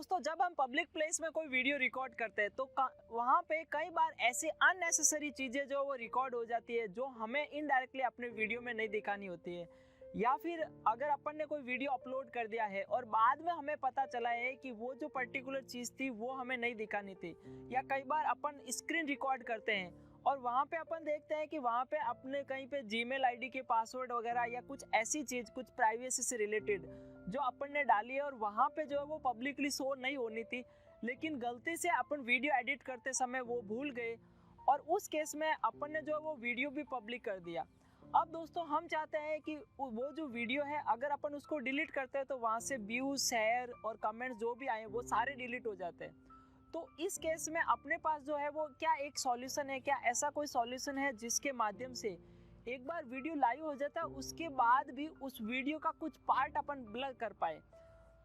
दोस्तों जब हम पब्लिक प्लेस में कोई वीडियो रिकॉर्ड करते हैं तो वहाँ पे कई बार ऐसी अननेसेसरी चीज़ें जो वो रिकॉर्ड हो जाती है जो हमें इनडायरेक्टली अपने वीडियो में नहीं दिखानी होती है, या फिर अगर अपन ने कोई वीडियो अपलोड कर दिया है और बाद में हमें पता चला है कि वो जो पर्टिकुलर चीज़ थी वो हमें नहीं दिखानी थी, या कई बार अपन स्क्रीन रिकॉर्ड करते हैं और वहाँ पे अपन देखते हैं कि वहाँ पे अपने कहीं पे जीमेल आईडी के पासवर्ड वगैरह या कुछ ऐसी चीज़ कुछ प्राइवेसी से रिलेटेड जो अपन ने डाली है और वहाँ पे जो है वो पब्लिकली शो नहीं होनी थी, लेकिन गलती से अपन वीडियो एडिट करते समय वो भूल गए और उस केस में अपन ने जो है वो वीडियो भी पब्लिक कर दिया। अब दोस्तों हम चाहते हैं कि वो जो वीडियो है अगर अपन उसको डिलीट करते हैं तो वहाँ से व्यूज, शेयर और कमेंट्स जो भी आए वो सारे डिलीट हो जाते हैं। तो इस केस में अपने पास जो है वो क्या एक सॉल्यूशन है, क्या ऐसा कोई सॉल्यूशन है जिसके माध्यम से एक बार वीडियो लाइव हो जाता है उसके बाद भी उस वीडियो का कुछ पार्ट अपन ब्लर कर पाए?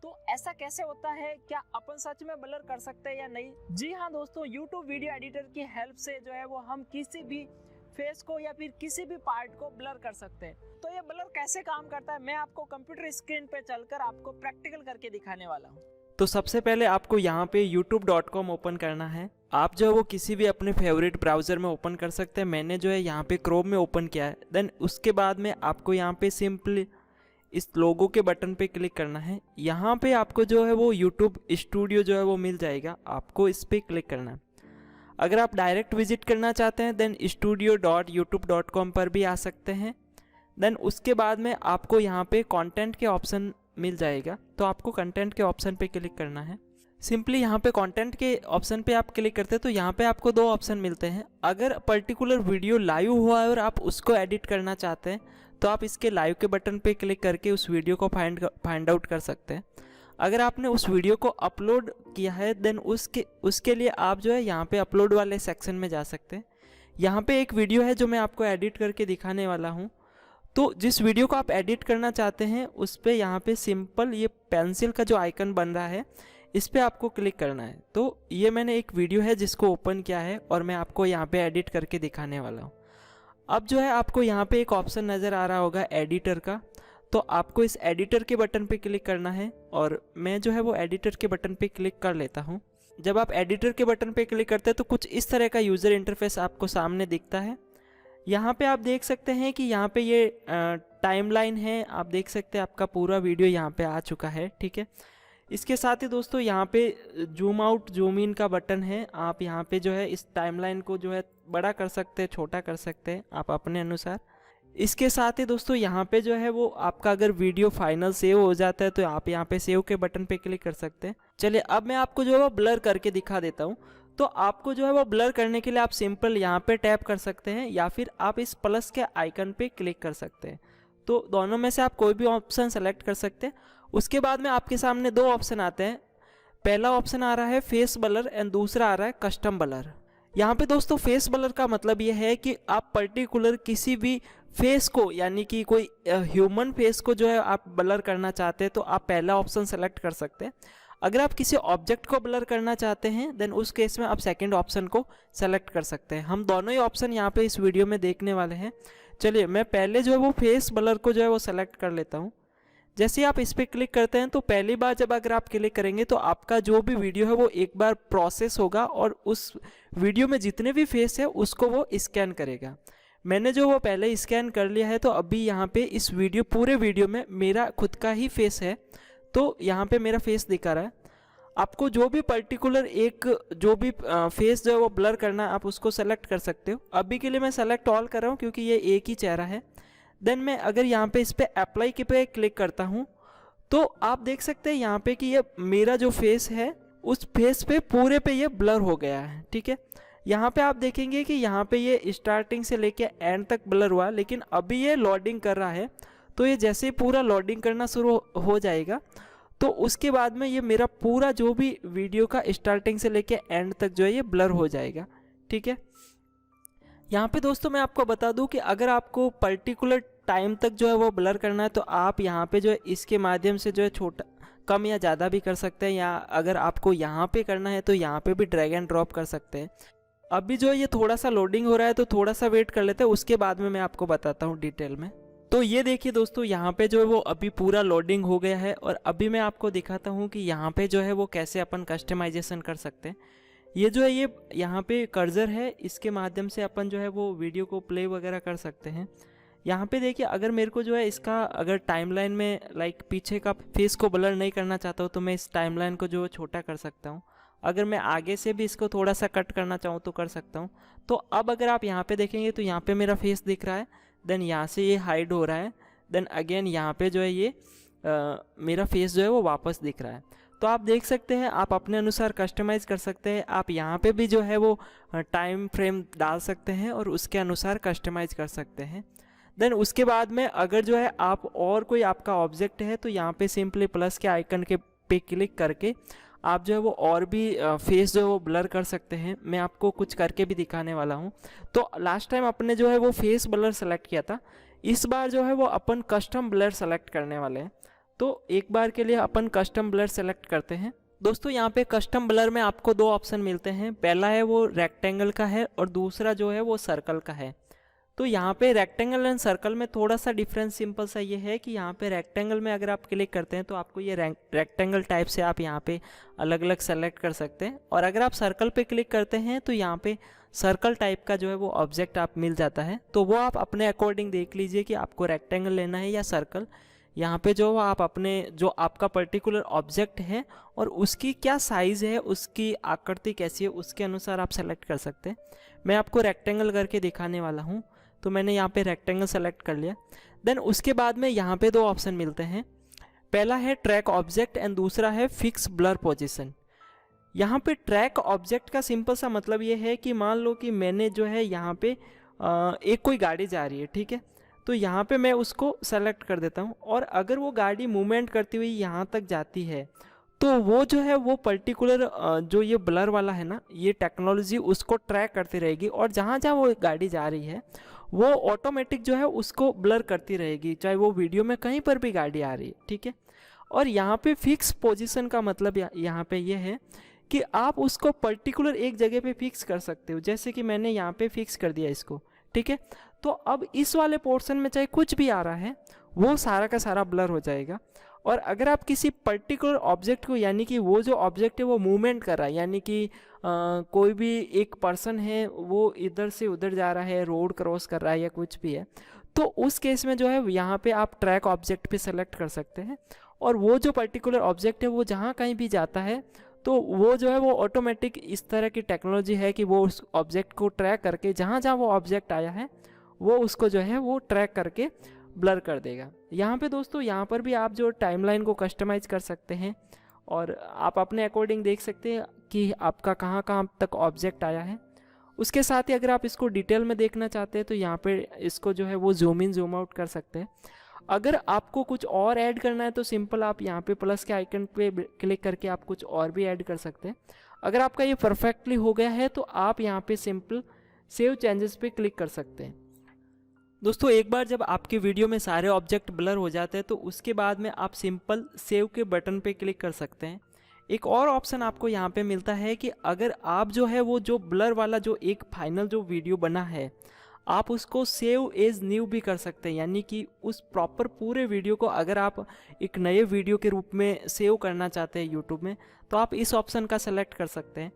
तो ऐसा कैसे होता है, क्या अपन सच में ब्लर कर सकते हैं या नहीं? जी हाँ दोस्तों, YouTube वीडियो एडिटर की हेल्प से जो है वो हम किसी भी फेस को या फिर किसी भी पार्ट को ब्लर कर सकते हैं। तो ये ब्लर कैसे काम करता है मैं आपको कंप्यूटर स्क्रीन पे चलकर आपको प्रैक्टिकल करके दिखाने वाला हूँ। तो सबसे पहले आपको यहाँ पे youtube.com ओपन करना है। आप जो है वो किसी भी अपने फेवरेट ब्राउज़र में ओपन कर सकते हैं। मैंने जो है यहाँ पे क्रोम में ओपन किया है। देन उसके बाद में आपको यहाँ पे सिंपली इस लोगो के बटन पे क्लिक करना है। यहाँ पे आपको जो है वो YouTube स्टूडियो जो है वो मिल जाएगा, आपको इस पर क्लिक करना है। अगर आप डायरेक्ट विजिट करना चाहते हैं देन studio.youtube.com पर भी आ सकते हैं। देन उसके बाद में आपको यहाँ पे कंटेंट के ऑप्शन मिल जाएगा, तो आपको कंटेंट के ऑप्शन पे क्लिक करना है। सिंपली यहाँ पे कंटेंट के ऑप्शन पे आप क्लिक करते हैं तो यहाँ पे आपको दो ऑप्शन मिलते हैं। अगर पर्टिकुलर वीडियो लाइव हुआ है और आप उसको एडिट करना चाहते हैं तो आप इसके लाइव के बटन पे क्लिक करके उस वीडियो को फाइंड आउट कर सकते हैं। अगर आपने उस वीडियो को अपलोड किया है देन उसके लिए आप जो है यहाँ पे अपलोड वाले सेक्शन में जा सकते हैं। यहाँ पे एक वीडियो है जो मैं आपको एडिट करके दिखाने वाला हूँ। तो जिस वीडियो को आप एडिट करना चाहते हैं उस पर यहाँ पे सिंपल ये पेंसिल का जो आइकन बन रहा है इस पर आपको क्लिक करना है। तो ये मैंने एक वीडियो है जिसको ओपन किया है और मैं आपको यहाँ पे एडिट करके दिखाने वाला हूँ। अब जो है आपको यहाँ पे एक ऑप्शन नज़र आ रहा होगा एडिटर का, तो आपको इस एडिटर के बटन पे क्लिक करना है और मैं जो है वो एडिटर के बटन पे क्लिक कर लेता हूँ। जब आप एडिटर के बटन पे क्लिक करते हैं तो कुछ इस तरह का यूज़र इंटरफेस आपको सामने दिखता है। यहाँ पे आप देख सकते हैं कि यहाँ पे ये टाइमलाइन है, आप देख सकते हैं आपका पूरा वीडियो यहाँ पे आ चुका है। ठीक है, इसके साथ ही दोस्तों यहाँ पे जूम आउट जूम इन का बटन है। आप यहाँ पे जो है इस टाइमलाइन को जो है बड़ा कर सकते हैं, छोटा कर सकते हैं आप अपने अनुसार। इसके साथ ही दोस्तों यहाँ पे जो है वो आपका अगर वीडियो फाइनल सेव हो जाता है तो आप यहाँ पे सेव के बटन पे क्लिक कर सकते हैं। चलिए अब मैं आपको जो है वो ब्लर करके दिखा देता हूँ। तो आपको जो है वो ब्लर करने के लिए आप सिंपल यहाँ पे टैप कर सकते हैं या फिर आप इस प्लस के आइकन पे क्लिक कर सकते हैं। तो दोनों में से आप कोई भी ऑप्शन सेलेक्ट कर सकते हैं। उसके बाद में आपके सामने दो ऑप्शन आते हैं। पहला ऑप्शन आ रहा है फेस ब्लर एंड दूसरा आ रहा है कस्टम ब्लर। यहाँ पे दोस्तों फेस ब्लर का मतलब ये है कि आप पर्टिकुलर किसी भी फेस को यानी कि कोई ह्यूमन फेस को जो है आप ब्लर करना चाहते हैं तो आप पहला ऑप्शन सेलेक्ट कर सकते हैं। अगर आप किसी ऑब्जेक्ट को ब्लर करना चाहते हैं देन उस केस में आप सेकंड ऑप्शन को सेलेक्ट कर सकते हैं। हम दोनों ही ऑप्शन यहाँ पे इस वीडियो में देखने वाले हैं। चलिए मैं पहले जो है वो फेस ब्लर को जो है वो सेलेक्ट कर लेता हूँ। जैसे आप इस पर क्लिक करते हैं तो पहली बार जब अगर आप क्लिक करेंगे तो आपका जो भी वीडियो है वो एक बार प्रोसेस होगा और उस वीडियो में जितने भी फेस है उसको वो स्कैन करेगा। मैंने जो वो पहले स्कैन कर लिया है तो अभी यहाँ पे इस पूरे वीडियो में मेरा खुद का ही फेस है, तो यहाँ पे मेरा फेस दिखा रहा है। आपको जो भी पर्टिकुलर एक जो भी फेस जो है वो ब्लर करना है आप उसको सेलेक्ट कर सकते हो। अभी के लिए मैं सेलेक्ट ऑल कर रहा हूँ क्योंकि ये एक ही चेहरा है। देन मैं अगर यहाँ पे इस पर अप्लाई के पे क्लिक करता हूँ तो आप देख सकते हैं यहाँ पे कि ये मेरा जो फेस है उस फेस पे पूरे पे ये ब्लर हो गया है। ठीक है, यहाँ पे आप देखेंगे कि यहाँ पे ये स्टार्टिंग से लेके एंड तक ब्लर हुआ, लेकिन अभी ये लोडिंग कर रहा है। तो ये जैसे ही पूरा लोडिंग करना शुरू हो जाएगा तो उसके बाद में ये मेरा पूरा जो भी वीडियो का स्टार्टिंग से लेके एंड तक जो है ये ब्लर हो जाएगा। ठीक है, यहाँ पे दोस्तों मैं आपको बता दूं कि अगर आपको पर्टिकुलर टाइम तक जो है वो ब्लर करना है तो आप यहाँ पे जो है इसके माध्यम से जो है छोटा कम या ज़्यादा भी कर सकते हैं, या अगर आपको यहाँ पे करना है तो यहाँ पे भी ड्रैग एंड ड्रॉप कर सकते हैं। अभी जो है ये थोड़ा सा लोडिंग हो रहा है तो थोड़ा सा वेट कर लेते हैं, उसके बाद में मैं आपको बताता हूँ डिटेल में। तो तो ये देखिए दोस्तों, यहाँ पे जो है वो अभी पूरा लोडिंग हो गया है और अभी मैं आपको दिखाता हूँ कि यहाँ पे जो है वो कैसे अपन कस्टमाइजेशन कर सकते हैं। ये जो है ये यहाँ पे कर्सर है, इसके माध्यम से अपन जो है वो वीडियो को प्ले वगैरह कर सकते हैं। यहाँ पे देखिए, अगर मेरे को जो है इसका अगर टाइमलाइन में लाइक पीछे का फेस को ब्लर नहीं करना चाहता हूँ तो मैं इस टाइमलाइन को जो है छोटा कर सकता हूँ। अगर मैं आगे से भी इसको थोड़ा सा कट करना चाहूँ तो कर सकता हूँ। तो अब अगर आप यहाँ पे देखेंगे तो यहाँ पे मेरा फेस दिख रहा है, देन यहाँ से ये हाइड हो रहा है, देन अगेन यहाँ पे जो है ये मेरा फेस जो है वो वापस दिख रहा है। तो आप देख सकते हैं, आप अपने अनुसार कस्टमाइज कर सकते हैं। आप यहाँ पे भी जो है वो टाइम फ्रेम डाल सकते हैं और उसके अनुसार कस्टमाइज कर सकते हैं। देन उसके बाद में अगर जो है आप और कोई आपका ऑब्जेक्ट है तो यहाँ पे सिंपली प्लस के आइकन के पे क्लिक करके आप जो है वो और भी फेस जो है वो ब्लर कर सकते हैं। मैं आपको कुछ करके भी दिखाने वाला हूँ। तो लास्ट टाइम अपने जो है वो फेस ब्लर सेलेक्ट किया था, इस बार जो है वो अपन कस्टम ब्लर सेलेक्ट करने वाले हैं। तो एक बार के लिए अपन कस्टम ब्लर सेलेक्ट करते हैं। दोस्तों यहाँ पे कस्टम ब्लर में आपको दो ऑप्शन मिलते हैं, पहला है वो रेक्टेंगल का है और दूसरा जो है वो सर्कल का है। तो यहाँ पे रेक्टेंगल एंड सर्कल में थोड़ा सा डिफरेंस सिंपल सा ये है कि यहाँ पे रेक्टेंगल में अगर आप क्लिक करते हैं तो आपको ये रेक्टेंगल टाइप से आप यहाँ पे अलग अलग सेलेक्ट कर सकते हैं, और अगर आप सर्कल पे क्लिक करते हैं तो यहाँ पे सर्कल टाइप का जो है वो ऑब्जेक्ट आप मिल जाता है। तो वो आप अपने अकॉर्डिंग देख लीजिए कि आपको रेक्टेंगल लेना है या सर्कल। यहाँ पे जो आप अपने जो आपका पर्टिकुलर ऑब्जेक्ट है और उसकी क्या साइज़ है, उसकी आकृति कैसी है, उसके अनुसार आप सेलेक्ट कर सकते हैं। मैं आपको रेक्टेंगल करके दिखाने वाला हूँ। तो मैंने यहाँ पे रेक्टेंगल सेलेक्ट कर लिया। देन उसके बाद में यहाँ पे दो ऑप्शन मिलते हैं, पहला है ट्रैक ऑब्जेक्ट एंड दूसरा है फिक्स ब्लर पोजीशन। यहाँ पे ट्रैक ऑब्जेक्ट का सिंपल सा मतलब ये है कि मान लो कि मैंने जो है यहाँ पे एक कोई गाड़ी जा रही है, ठीक है, तो यहाँ पे मैं उसको सेलेक्ट कर देता हूँ और अगर वो गाड़ी मूवमेंट करती हुई यहाँ तक जाती है तो वो जो है वो पर्टिकुलर जो ये ब्लर वाला है ना, ये टेक्नोलॉजी उसको ट्रैक करती रहेगी और जहाँ जहाँ वो गाड़ी जा रही है वो ऑटोमेटिक जो है उसको ब्लर करती रहेगी, चाहे वो वीडियो में कहीं पर भी गाड़ी आ रही है, ठीक है। और यहाँ पे फिक्स पोजीशन का मतलब यहाँ पे ये है कि आप उसको पर्टिकुलर एक जगह पे फिक्स कर सकते हो, जैसे कि मैंने यहाँ पे फिक्स कर दिया इसको, ठीक है। तो अब इस वाले पोर्शन में चाहे कुछ भी आ रहा है वो सारा का सारा ब्लर हो जाएगा। और अगर आप किसी पर्टिकुलर ऑब्जेक्ट को, यानी कि वो जो ऑब्जेक्ट है वो मूवमेंट कर रहा है, यानी कि कोई भी एक पर्सन है वो इधर से उधर जा रहा है, रोड क्रॉस कर रहा है या कुछ भी है, तो उस केस में जो है यहाँ पे आप ट्रैक ऑब्जेक्ट पे सेलेक्ट कर सकते हैं और वो जो पर्टिकुलर ऑब्जेक्ट है वो जहाँ कहीं भी जाता है तो वो जो है वो ऑटोमेटिक इस तरह की टेक्नोलॉजी है कि वो उस ऑब्जेक्ट को ट्रैक करके जहाँ जहाँ वो ऑब्जेक्ट आया है वो उसको जो है वो ट्रैक करके ब्लर कर देगा। यहाँ पे दोस्तों यहाँ पर भी आप जो टाइमलाइन को कस्टमाइज़ कर सकते हैं और आप अपने अकॉर्डिंग देख सकते हैं कि आपका कहाँ कहाँ तक ऑब्जेक्ट आया है। उसके साथ ही अगर आप इसको डिटेल में देखना चाहते हैं तो यहाँ पे इसको जो है वो जूम इन जूम आउट कर सकते हैं। अगर आपको कुछ और ऐड करना है तो सिंपल आप यहाँ पे प्लस के आइकन पे क्लिक करके आप कुछ और भी ऐड कर सकते हैं। अगर आपका ये परफेक्टली हो गया है तो आप यहाँ पे सिंपल सेव चेंजेस पे क्लिक कर सकते हैं। दोस्तों एक बार जब आपकी वीडियो में सारे ऑब्जेक्ट ब्लर हो जाते हैं तो उसके बाद में आप सिंपल सेव के बटन पे क्लिक कर सकते हैं। एक और ऑप्शन आपको यहाँ पे मिलता है कि अगर आप जो है वो जो ब्लर वाला जो एक फाइनल जो वीडियो बना है आप उसको सेव एज न्यू भी कर सकते हैं, यानी कि उस प्रॉपर पूरे वीडियो को अगर आप एक नए वीडियो के रूप में सेव करना चाहते हैं यूट्यूब में तो आप इस ऑप्शन का सेलेक्ट कर सकते हैं।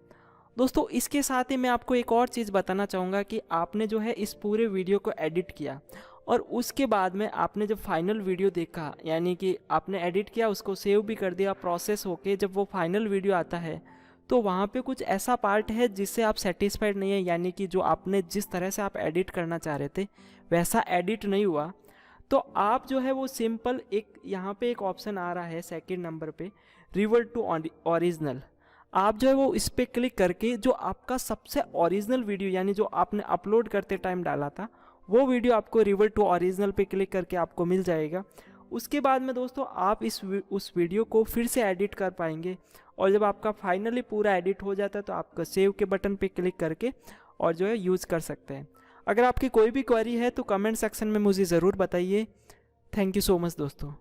दोस्तों इसके साथ ही मैं आपको एक और चीज़ बताना चाहूँगा कि आपने जो है इस पूरे वीडियो को एडिट किया और उसके बाद में आपने जब फाइनल वीडियो देखा, यानी कि आपने एडिट किया, उसको सेव भी कर दिया, प्रोसेस होके जब वो फाइनल वीडियो आता है तो वहाँ पे कुछ ऐसा पार्ट है जिससे आप सेटिस्फाइड नहीं है, यानी कि जो आपने जिस तरह से आप एडिट करना चाह रहे थे वैसा एडिट नहीं हुआ, तो आप जो है वो सिंपल एक यहाँ पे एक ऑप्शन आ रहा है सेकंड नंबर पे, रिवर्ट टू ओरिजिनल। आप जो है वो इस पर क्लिक करके जो आपका सबसे ओरिजिनल वीडियो, यानी जो आपने अपलोड करते टाइम डाला था वो वीडियो आपको रिवर्ट टू ओरिजिनल पे क्लिक करके आपको मिल जाएगा। उसके बाद में दोस्तों आप उस वीडियो को फिर से एडिट कर पाएंगे और जब आपका फाइनली पूरा एडिट हो जाता है तो आपका सेव के बटन पे क्लिक करके और जो है यूज़ कर सकते हैं। अगर आपकी कोई भी क्वेरी है तो कमेंट सेक्शन में मुझे ज़रूर बताइए। थैंक यू सो मच दोस्तों।